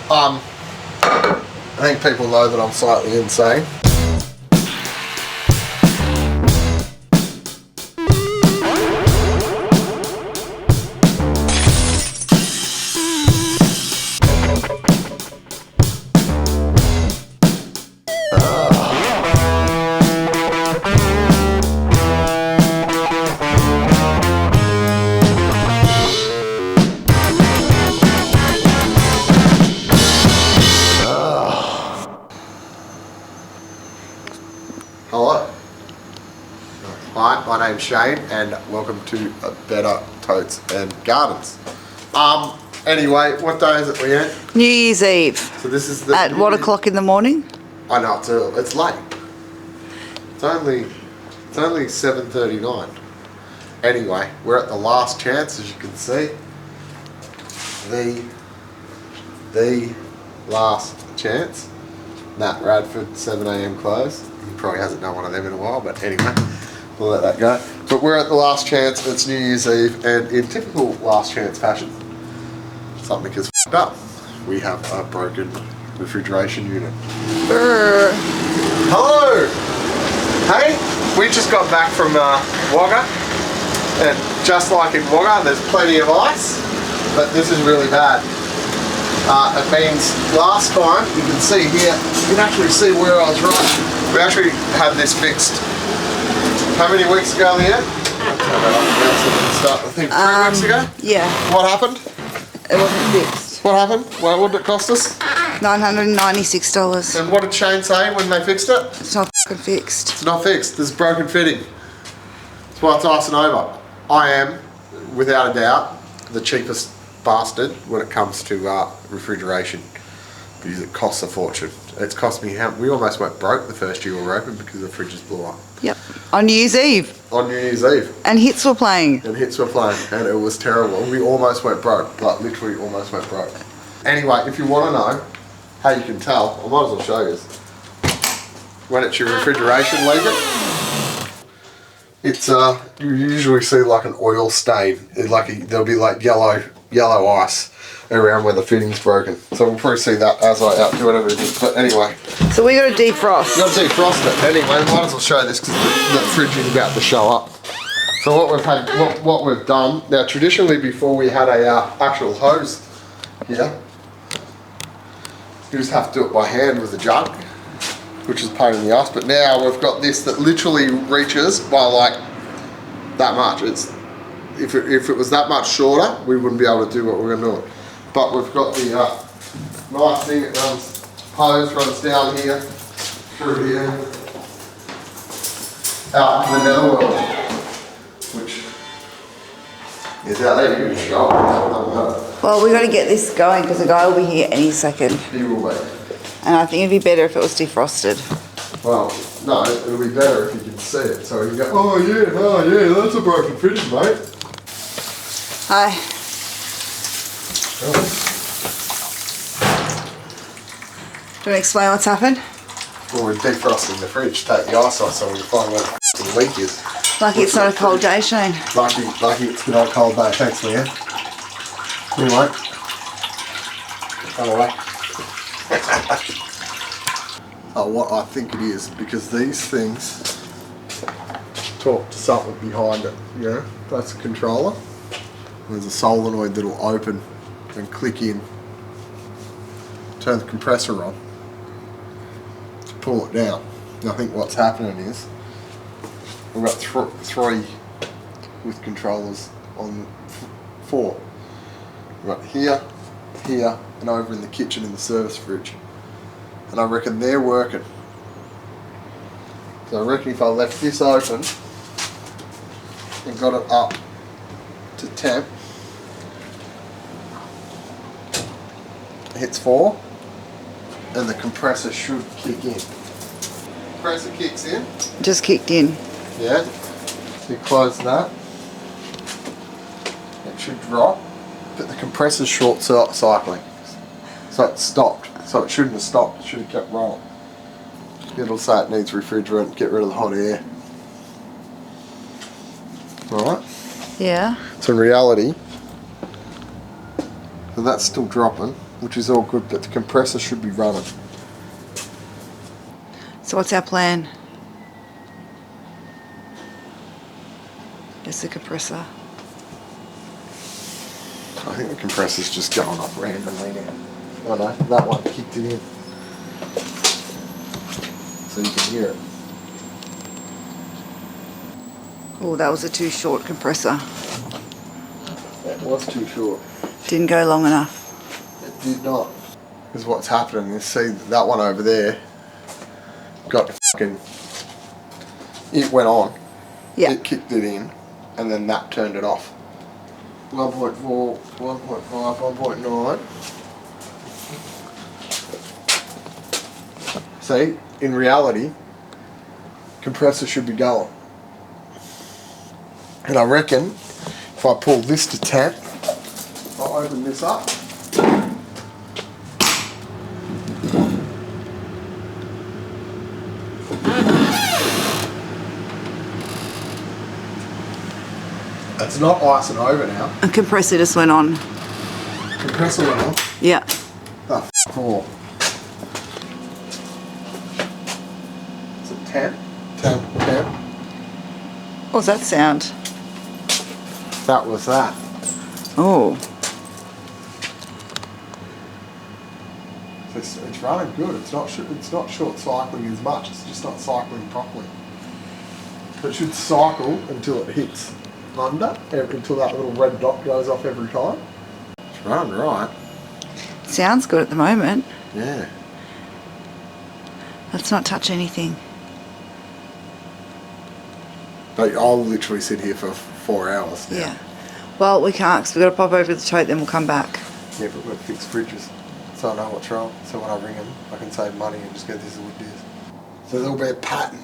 I think people know that I'm slightly insane. Hello. Hi, my name's Shane and welcome to Better Totes and Gardens. Anyway, what day is it, Leanne? New Year's Eve. So this is the... At what o'clock in the morning? I know, it's early. It's late. It's only 7:39. Anyway, we're at the last chance, as you can see. The last chance. Nat Radford, 7 AM close. He probably hasn't done one of them in a while, but anyway, we'll let that go. But we're at the last chance, it's New Year's Eve, and in typical last chance fashion, something is f***ed up. We have a broken refrigeration unit. Hello! Hey, we just got back from Wagga, and just like in Wagga, there's plenty of ice, but this is really bad. It means last time, you can see here, you can actually see where I was right. We actually had this fixed, how many weeks ago, Leanne? I think 3 weeks ago? Yeah. What happened? It wasn't fixed. What happened? Well, what did it cost us? $996. And what did Shane say when they fixed it? It's not fucking fixed. It's not fixed, there's broken fitting. That's why it's icing over. I am, without a doubt, the cheapest bastard when it comes to refrigeration, because it costs a fortune. It's cost me we almost went broke the first year we were open because the fridges blew up. Yep. On New Year's Eve. On New Year's Eve. And hits were playing. And hits were playing, and it was terrible. We almost went broke, like literally almost went broke. Anyway, if you want to know how you can tell, I might as well show you. When it's your refrigeration leaking, it's you usually see like an oil stain. There'll be like yellow ice around where the fitting's broken. So we'll probably see that as I outdo it everything. But anyway. So we got to defrost. You got to defrost it. Anyway, might as well show this because the fridge is about to show up. So what we've done, now traditionally before we had a actual hose here, you just have to do it by hand with a jug, which is a pain in the ass. But now we've got this that literally reaches by like that much. If it was that much shorter, we wouldn't be able to do what we're going to do. But we've got the nice thing, it hose runs down here, through here, out to the netherworld, which is out there. You can show it. Well, we got to get this going because the guy will be here any second. He will be. And I think it'd be better if it was defrosted. Well, no, it'll be better if you can see it. So you can go, oh yeah, that's a broken fridge, mate. Hi. Oh. Do you want to explain what's happened? Well, we're defrosting the fridge, take the ice off so we can find where the leak is. Lucky it's not a cold day, Shane. Lucky it's not a cold day. Thanks, Leanne. Anyway. Come away. What I think it is, because these things talk to something behind it, you know? That's a controller. There's a solenoid that'll open and click in. Turn the compressor on to pull it down. And I think what's happening is we've got three with controllers on 4. We've got here, and over in the kitchen in the service fridge. And I reckon they're working. So I reckon if I left this open and got it up to temp, it hits 4, and the compressor should kick in. Compressor kicks in. Just kicked in. Yeah. So you close that. It should drop, but the compressor's short cycling. So it stopped. So it shouldn't have stopped, it should have kept rolling. It'll say it needs refrigerant, get rid of the hot air. Alright? Yeah. So in reality, so that's still dropping, which is all good, but the compressor should be running. So what's our plan? There's the compressor. I think the compressor's just going off randomly now. Oh no, that one kicked it in. So you can hear it. Oh, that was a too short compressor. It was too short. Didn't go long enough. It did not. Because what's happening is, see that one over there got fucking... It went on. Yeah. It kicked it in, and then that turned it off. 1.4, 1.5, 1.9. See, in reality, compressor should be going. And I reckon if I pull this to 10, I'll open this up. It's not ice and over now. A compressor just went on. Compressor went on. Yeah. The f*** all. Is it 10? 10, 10. What's that sound? That was that. Oh. It's running good. It's not short cycling as much. It's just not cycling properly. It should cycle until it hits under, until that little red dot goes off every time. It's running right. Sounds good at the moment. Yeah. Let's not touch anything. But I'll literally sit here for 4 hours now. Yeah. Well, we can't because we've got to pop over to the tote, then we'll come back. Yeah, but we've got to fix fridges. So I know what's wrong. So when I ring them, I can save money and just go, this is what it is. So there'll be a pattern.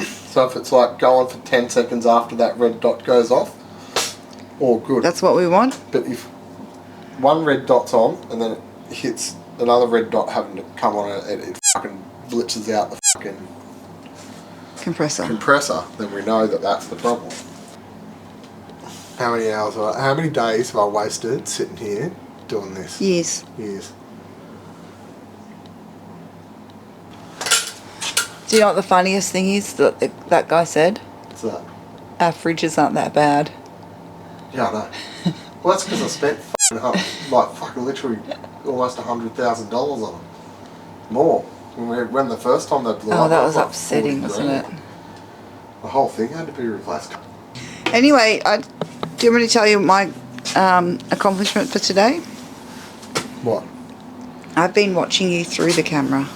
So if it's like going for 10 seconds after that red dot goes off, all good. That's what we want. But if one red dot's on and then it hits another red dot having to come on it fucking blitzes out the fucking compressor, then we know that that's the problem. How many days have I wasted sitting here doing this? Years. Years. Do you know what the funniest thing is that that guy said? What's that? Our fridges aren't that bad. Yeah, I know. Well, that's because I spent fucking literally almost $100,000 on them. More. When the first time they blew up. Oh, that was like upsetting, 40 wasn't it? grand. The whole thing had to be replaced. Anyway, do you want me to tell you my accomplishment for today? What? I've been watching you through the camera.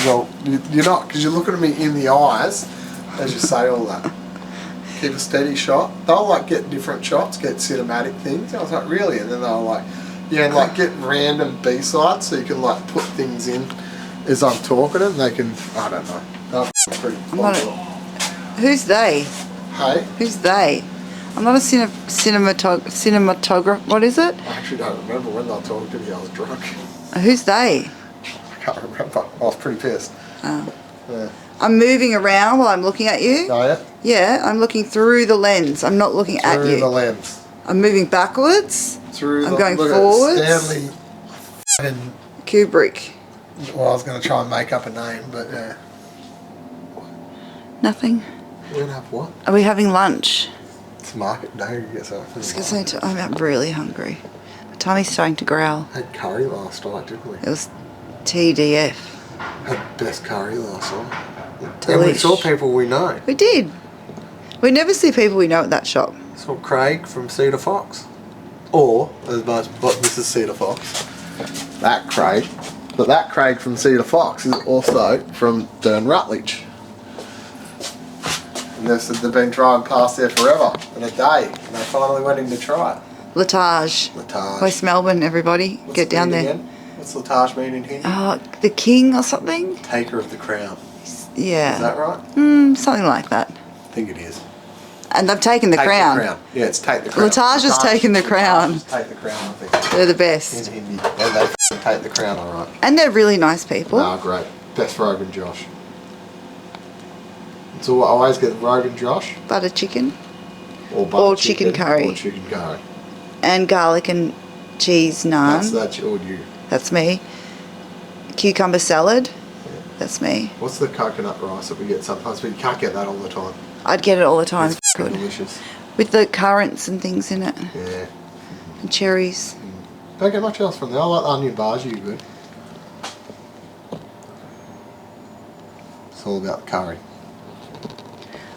Well, you're not, because you're looking at me in the eyes as you say all that. Keep a steady shot. They'll like get different shots, get cinematic things. I was like, really? And then they'll like, yeah, and like get random B-sides so you can like put things in as I'm talking and they can, I don't know. They're pretty Who's they? Hey? Who's they? I'm not a cinematographer. What is it? I actually don't remember when they were talking to me. I was drunk. Who's they? I can't remember. I was pretty pissed. Oh. Yeah. I'm moving around while I'm looking at you. Oh, yeah? Yeah, I'm looking through the lens. I'm not looking at you. Through the lens. I'm moving backwards. Through I'm going look forwards. Stanley and Kubrick. well, I was going to try and make up a name, but yeah. Nothing. We're going to have what? Are we having lunch? It's market day. You get something. I'm really hungry. My tummy's starting to growl. Had curry last night, didn't we? It was TDF. Had best curry last night. Delish. And we saw people we know. We did. We never see people we know at that shop. Saw Craig from Cedar Fox. Or, as most, what, this is Cedar Fox. That Craig. But that Craig from Cedar Fox is also from Dern Rutledge. And they said they've been driving past there forever, in a day, and they finally went in to try it. Latage. Latage. West Melbourne, everybody. What's Get down it there. again? What's Latage mean in Hindi? The king or something? Taker of the crown. Yeah. Is that right? Something like that. I think it is. And they've taken the Take crown. The crown. Yeah, it's take the crown. Latage has taken the crown. Take the crown, I think. They're the best. In Hindi. And they take the crown, alright. And they're really nice people. Ah, great. Best Rogan Josh. So I always get Rogan Josh. Butter chicken. Or butter Or chicken curry. Or chicken curry. And garlic and cheese naan. That's all you. That's me. Cucumber salad. Yeah. That's me. What's the coconut rice that we get sometimes? But you can't get that all the time. I'd get it all the time. It's Good. delicious. With the currants and things in it. Yeah. And cherries. Don't get much else from there. I like the onion bhaji, good. It's all about the curry.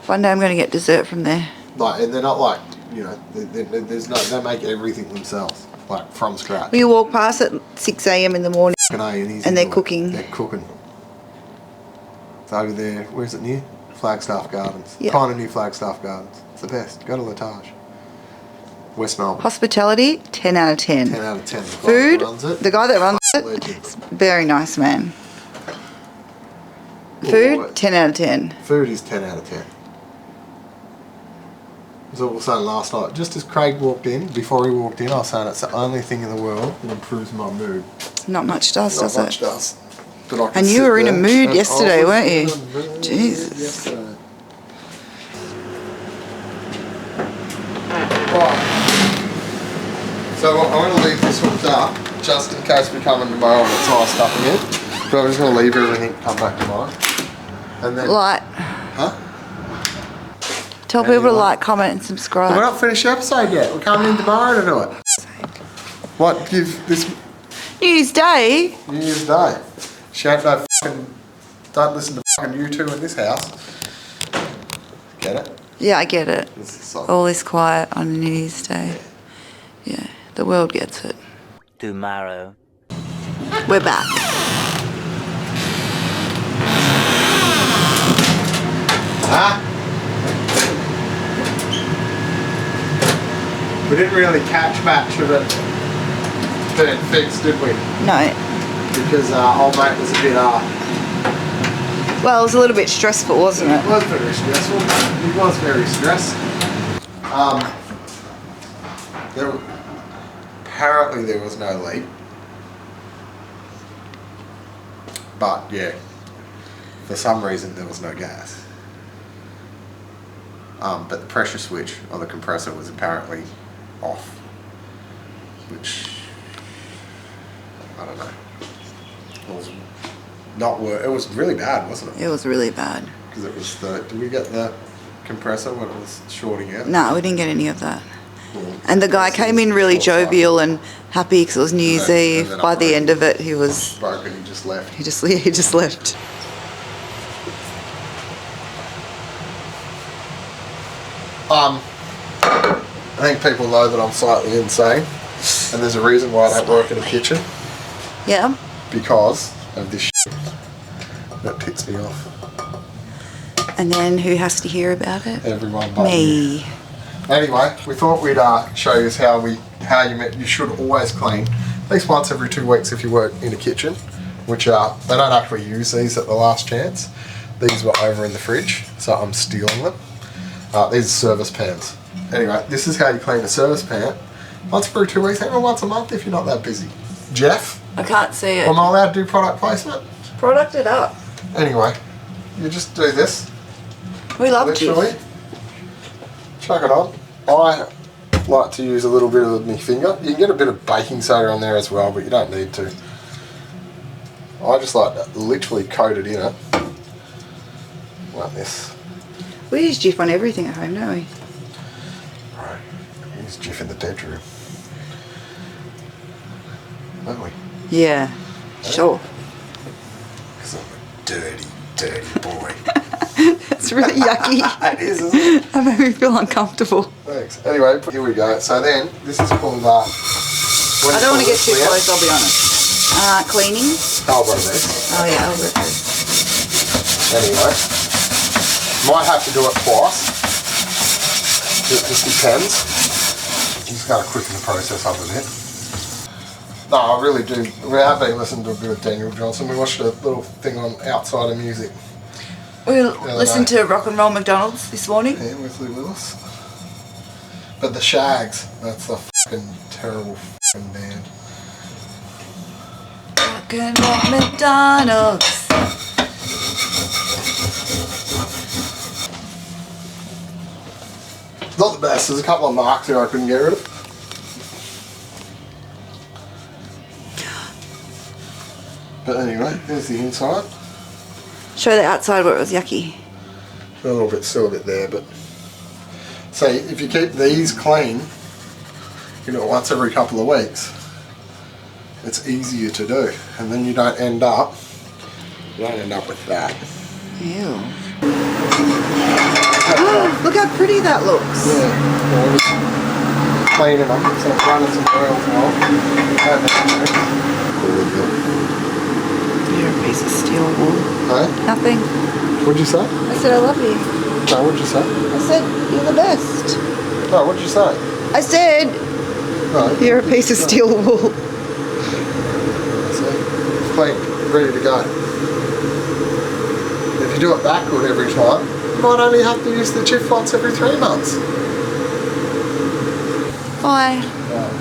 One day I'm going to get dessert from there. Like, and they're not like, you know, there's no, they make everything themselves, like from scratch. We walk past at 6 a.m. in the morning and they're cooking. They're cooking. It's over there, where's it near? Flagstaff Gardens. Yeah. Kind of near Flagstaff Gardens. It's the best. Go to Latage. West Melbourne. Hospitality, 10 out of 10. 10 out of 10. Food, the guy that runs it, legend. is a very nice man. Food, 10 out of 10. Food is 10 out of 10. As I was saying last night, just as Craig walked in, before he walked in, I was saying it's the only thing in the world that improves my mood. Not much does, does Not much it? does. But I can And you sit were in a there mood and yesterday, I was weren't you? in a mood Jesus. yesterday. Right. So I'm going to leave this hooked up, just in case we come in tomorrow and it's iced up again. But I'm just going to leave everything, come back tomorrow. And then... Like. Huh? Tell people to like, comment and subscribe. We're not finished the episode yet. We're coming in tomorrow to do it. What, give this... New Year's Day? New Year's Day. She ain't no fucking... Don't listen to fucking you two in this house. Get it? Yeah, I get it. This is so... All is quiet on New Year's Day. Yeah, the world gets it. Tomorrow. We're back. Huh? We didn't really catch much of it being fixed, did we? No. Because old mate was a bit... Well, it was a little bit stressful, wasn't it? It was very stressful. He was very stressed. Apparently there was no leak. But yeah, for some reason there was no gas. But the pressure switch on the compressor was apparently off, which I don't know. It was not work. It was really bad, wasn't it? It was really bad. Because it was the. Did we get the compressor when it was shorting out? No, we didn't get any of that. Well, And the guy came in really jovial and happy because it was New Year's Eve. By the end of it, he was... broken. He just left. He just left. I think people know that I'm slightly insane, and there's a reason why I don't work in a kitchen, Yeah. because of this shit that pits me off. And then who has to hear about it? Everyone but you. Me. Anyway, we thought we'd show you how you should always clean, at least once every 2 weeks if you work in a kitchen, which they don't actually use these at the last chance. These were over in the fridge, so I'm stealing them. These are service pans. Anyway, this is how you clean a service pan. Once every 2 weeks, even once a month if you're not that busy. Jeff, I can't see it. am I allowed to do product placement? Product it up. Anyway, you just do this. We love Literally. it. Chuck it on. I like to use a little bit of my finger. You can get a bit of baking soda on there as well, but you don't need to. I just like to literally coat it in it. Like this. We use Jif on everything at home, don't we? Right. Use Jif in the bedroom. Don't we? Yeah. Sure. Because I'm a dirty, dirty boy. It's really yucky. It is, isn't it? That made me feel uncomfortable. Thanks. Anyway, here we go. So then, this is called... I don't want to get too close, I'll be honest. Cleaning. Elbow grease. Oh yeah, elbow grease. Anyway, might have to do it twice. It just depends. You just got to quicken the process up a bit. No, I really do. We have been listening to a bit of Daniel Johnson. We watched a little thing on Outside of Music. We listened to Rock and Roll McDonald's this morning. Yeah, with Lee Willis. But the Shags, that's a fucking terrible fucking band. Rock and Roll McDonald's. Not the best. There's a couple of marks here I couldn't get rid of. But anyway, there's the inside. Show the outside where it was yucky. A little bit, still a bit there, but say if you keep these clean, you know, once every couple of weeks, it's easier to do, and then you don't end up with that. Ew. Oh, look how pretty that looks. Yeah, well, just cleaning up, so it's running some oil off. You're a piece of steel wool. Hey? Nothing. What'd you say? I said I love you. No, what'd you say? I said you're the best. No, what'd you say? I said No. you're a piece of steel wool. So, clean, ready to go. If you do it backward every time, you might only have to use the chip once every 3 months. Bye. Right.